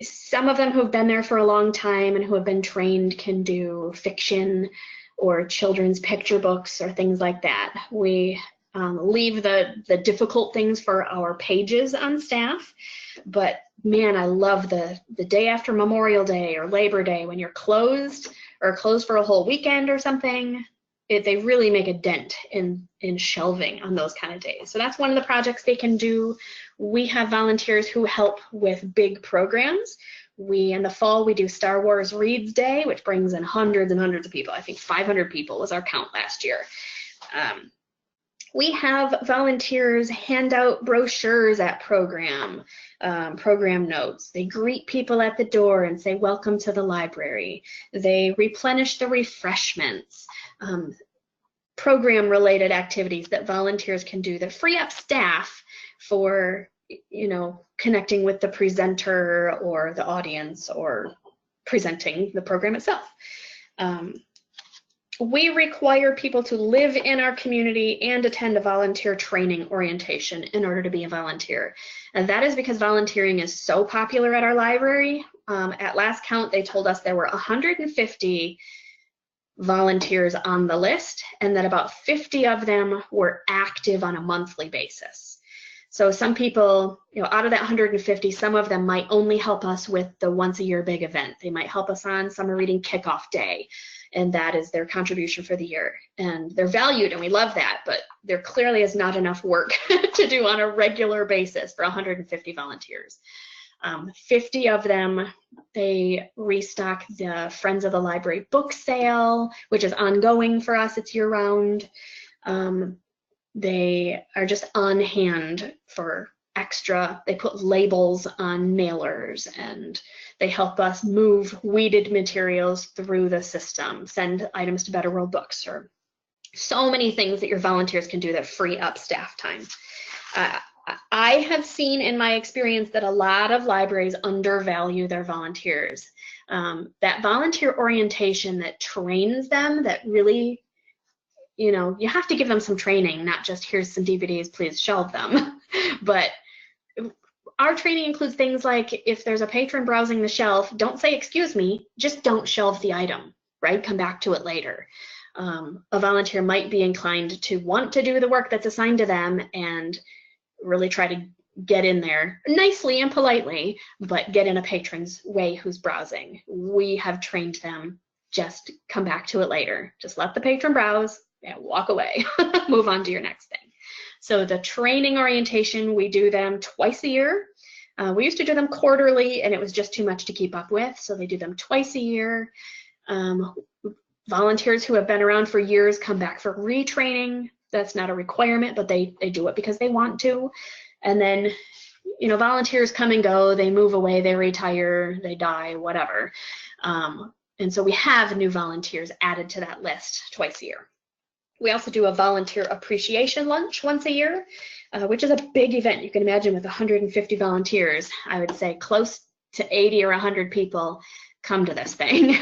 Some of them who have been there for a long time and who have been trained can do fiction or children's picture books or things like that. We leave the difficult things for our pages on staff, but man, I love the day after Memorial Day or Labor Day when you're closed or closed for a whole weekend or something. They really make a dent in shelving on those kind of days. So that's one of the projects they can do. We have volunteers who help with big programs. In the fall, we do Star Wars Reads Day, which brings in hundreds and hundreds of people. I think 500 people was our count last year. We have volunteers hand out brochures at program notes. They greet people at the door and say, welcome to the library. They replenish the refreshments. Program-related activities that volunteers can do that free up staff for, connecting with the presenter or the audience or presenting the program itself. We require people to live in our community and attend a volunteer training orientation in order to be a volunteer. And that is because volunteering is so popular at our library. At last count, they told us there were 150 volunteers on the list, and that about 50 of them were active on a monthly basis. So some people, out of that 150, some of them might only help us with the once a year big event. They might help us on summer reading kickoff day, and that is their contribution for the year. And they're valued, and we love that, but there clearly is not enough work to do on a regular basis for 150 volunteers. 50 of them, they restock the Friends of the Library book sale, which is ongoing for us. It's year-round. They are just on hand for extra. They put labels on mailers, and they help us move weeded materials through the system, send items to Better World Books, or so many things that your volunteers can do that free up staff time. I have seen in my experience that a lot of libraries undervalue their volunteers. That volunteer orientation that trains them, that really, you have to give them some training, not just here's some DVDs, please shelve them. But our training includes things like, if there's a patron browsing the shelf, don't say, excuse me, just don't shelve the item, right? Come back to it later. A volunteer might be inclined to want to do the work that's assigned to them and really try to get in there nicely and politely, but get in a patron's way who's browsing. We have trained them, just come back to it later. Just let the patron browse and walk away, move on to your next thing. So the training orientation, we do them twice a year. We used to do them quarterly, and it was just too much to keep up with, so they do them twice a year. Volunteers who have been around for years come back for retraining. That's not a requirement, but they do it because they want to. And then, volunteers come and go, they move away, they retire, they die, whatever. And so we have new volunteers added to that list twice a year. We also do a volunteer appreciation lunch once a year, which is a big event. You can imagine with 150 volunteers, I would say close to 80 or 100 people come to this thing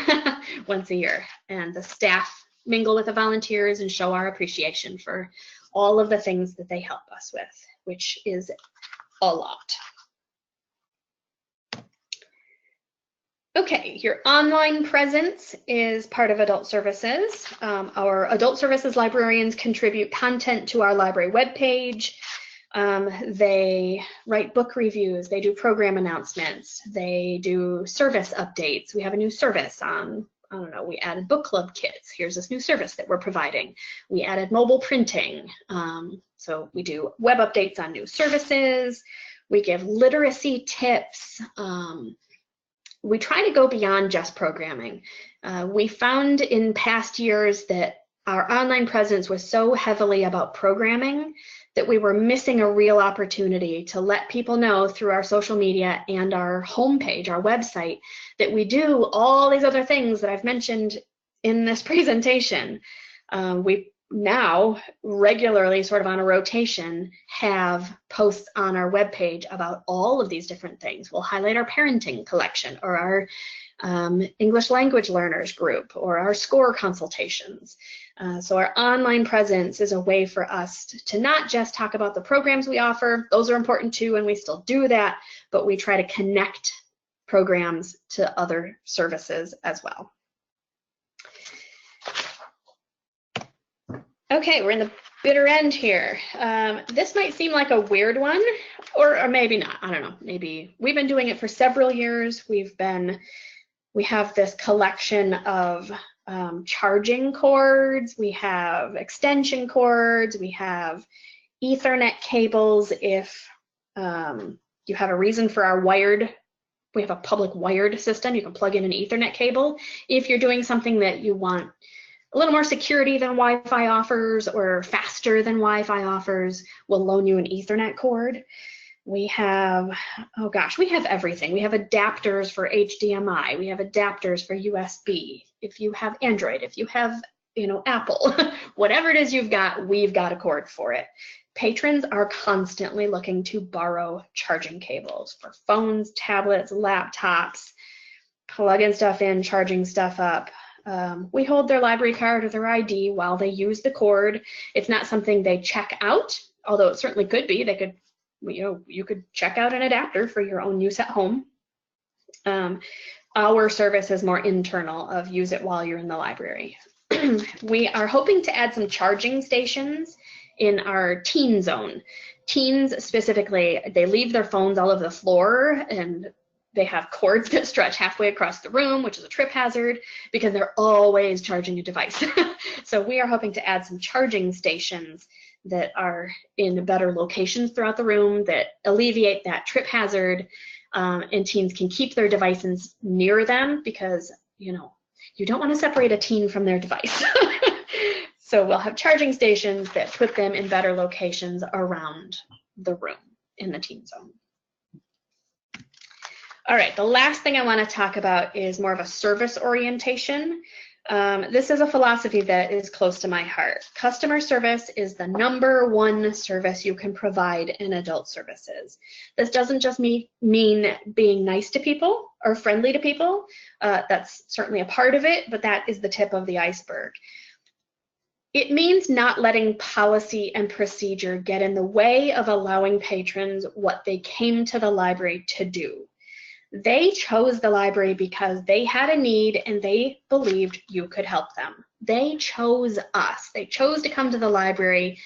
once a year. And the staff mingle with the volunteers and show our appreciation for all of the things that they help us with, which is a lot. Okay, your online presence is part of adult services. Our adult services librarians contribute content to our library webpage. They write book reviews, they do program announcements, they do service updates. We have a new service on, we added book club kits. Here's this new service that we're providing. We added mobile printing. So we do web updates on new services. We give literacy tips. We try to go beyond just programming. We found in past years that our online presence was so heavily about programming that we were missing a real opportunity to let people know through our social media and our homepage, our website, that we do all these other things that I've mentioned in this presentation. We now regularly, sort of on a rotation, have posts on our webpage about all of these different things. We'll highlight our parenting collection, or our English language learners group, or our SCORE consultations. So our online presence is a way for us to not just talk about the programs we offer. Those are important too, and we still do that, but we try to connect programs to other services as well. Okay, we're in the bitter end here. This might seem like a weird one, or maybe not. I don't know. Maybe we've been doing it for several years. We have this collection of charging cords. We have extension cords. We have Ethernet cables. If you have a reason for our wired, we have a public wired system. You can plug in an Ethernet cable. If you're doing something that you want a little more security than Wi-Fi offers, or faster than Wi-Fi offers, we'll loan you an Ethernet cord. We have, oh gosh, we have everything. We have adapters for HDMI. We have adapters for USB. If you have Android, if you have, Apple, whatever it is you've got, we've got a cord for it. Patrons are constantly looking to borrow charging cables for phones, tablets, laptops, plugging stuff in, charging stuff up. We hold their library card or their ID while they use the cord. It's not something they check out, although it certainly could be. They could, you could check out an adapter for your own use at home. Our service is more internal, of use it while you're in the library. We are hoping to add some charging stations in our teen zone. Teens specifically, they leave their phones all over the floor, and they have cords that stretch halfway across the room, which is a trip hazard because they're always charging a device. So we are hoping to add some charging stations that are in better locations throughout the room that alleviate that trip hazard, and teens can keep their devices near them because, you don't want to separate a teen from their device. So we'll have charging stations that put them in better locations around the room in the teen zone. All right, the last thing I want to talk about is more of a service orientation. This is a philosophy that is close to my heart. Customer service is the #1 service you can provide in adult services. This doesn't just mean being nice to people or friendly to people. That's certainly a part of it, but that is the tip of the iceberg. It means not letting policy and procedure get in the way of allowing patrons what they came to the library to do. They chose the library because they had a need and they believed you could help them. They chose us. They chose to come to the library,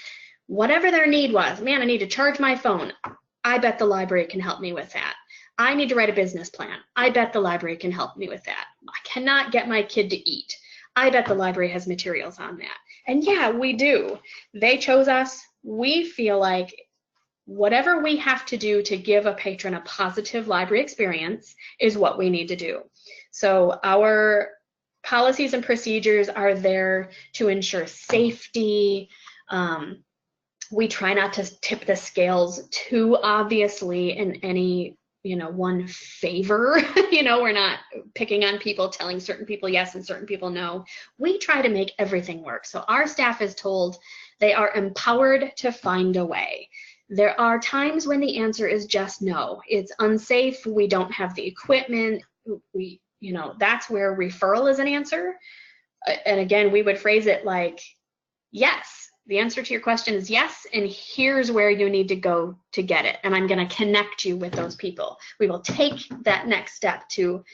whatever their need was. Man, I need to charge my phone. I bet the library can help me with that. I need to write a business plan. I bet the library can help me with that. I cannot get my kid to eat. I bet the library has materials on that. And yeah, we do. They chose us. We feel like whatever we have to do to give a patron a positive library experience is what we need to do. So our policies and procedures are there to ensure safety. We try not to tip the scales too obviously in any one favor. We're not picking on people, telling certain people yes and certain people no. We try to make everything work. So our staff is told they are empowered to find a way. There are times when the answer is just no. It's unsafe. We don't have the equipment. That's where referral is an answer. And again, we would phrase it like, yes. The answer to your question is yes, and here's where you need to go to get it. And I'm going to connect you with those people. We will take that next step to,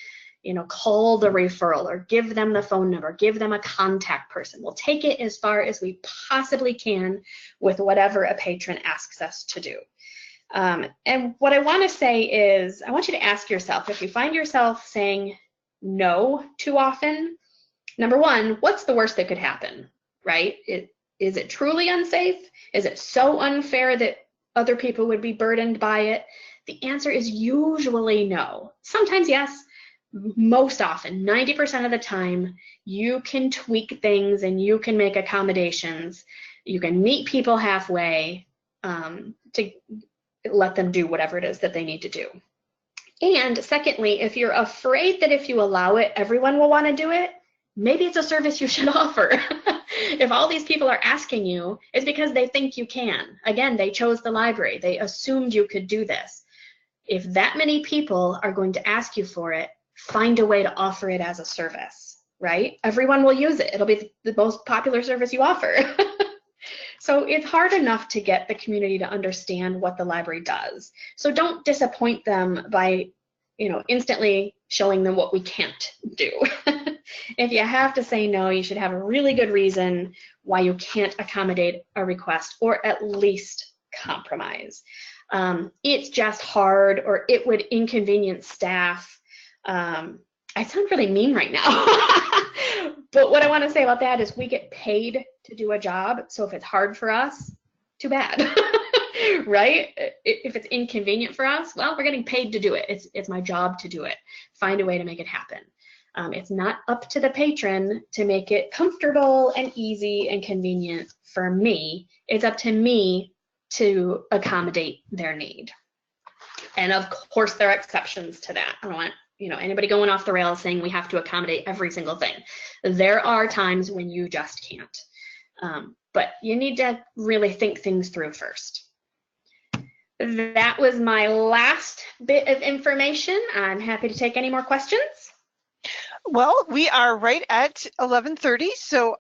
call the referral or give them the phone number, give them a contact person. We'll take it as far as we possibly can with whatever a patron asks us to do. And what I want to say is, I want you to ask yourself, if you find yourself saying no too often, number one, what's the worst that could happen, right? Is it truly unsafe? Is it so unfair that other people would be burdened by it? The answer is usually no. Sometimes yes, most often, 90% of the time, you can tweak things and you can make accommodations. You can meet people halfway to let them do whatever it is that they need to do. And secondly, if you're afraid that if you allow it, everyone will want to do it, maybe it's a service you should offer. If all these people are asking you, it's because they think you can. Again, they chose the library. They assumed you could do this. If that many people are going to ask you for it, find a way to offer it as a service, right? Everyone will use it. It'll be the most popular service you offer. So it's hard enough to get the community to understand what the library does. So don't disappoint them by, instantly showing them what we can't do. If you have to say no, you should have a really good reason why you can't accommodate a request, or at least compromise. It's just hard, or it would inconvenience staff. I sound really mean right now. But what I want to say about that is we get paid to do a job. So if it's hard for us, too bad. Right? If it's inconvenient for us, well, we're getting paid to do it. It's my job to do it. Find a way to make it happen. It's not up to the patron to make it comfortable and easy and convenient for me. It's up to me to accommodate their need. And of course, there are exceptions to that. I don't want anybody going off the rails saying we have to accommodate every single thing. There are times when you just can't. But you need to really think things through first. That was my last bit of information. I'm happy to take any more questions. Well, we are right at 11:30, so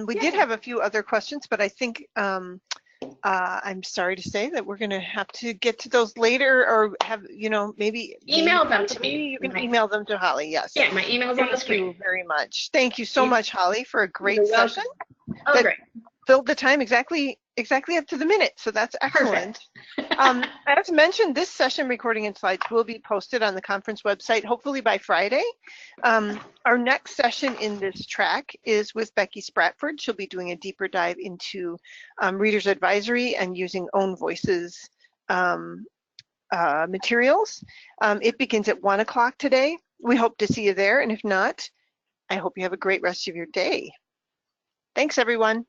we did Yay. have a few other questions, but I think I'm sorry to say that we're going to have to get to those later, or have, maybe Email them to possibly me. you can email them to Holly. Yes. Yeah, my email's on the Thank you screen. very much. Thank you so much, Holly, for a great You're session welcome. Oh, that great. filled the time exactly up to the minute. So that's excellent. Perfect. As mentioned, this session recording and slides will be posted on the conference website, hopefully by Friday. Our next session in this track is with Becky Spratford. She'll be doing a deeper dive into Reader's Advisory and using Own Voices materials. It begins at 1 o'clock today. We hope to see you there, and if not, I hope you have a great rest of your day. Thanks, everyone.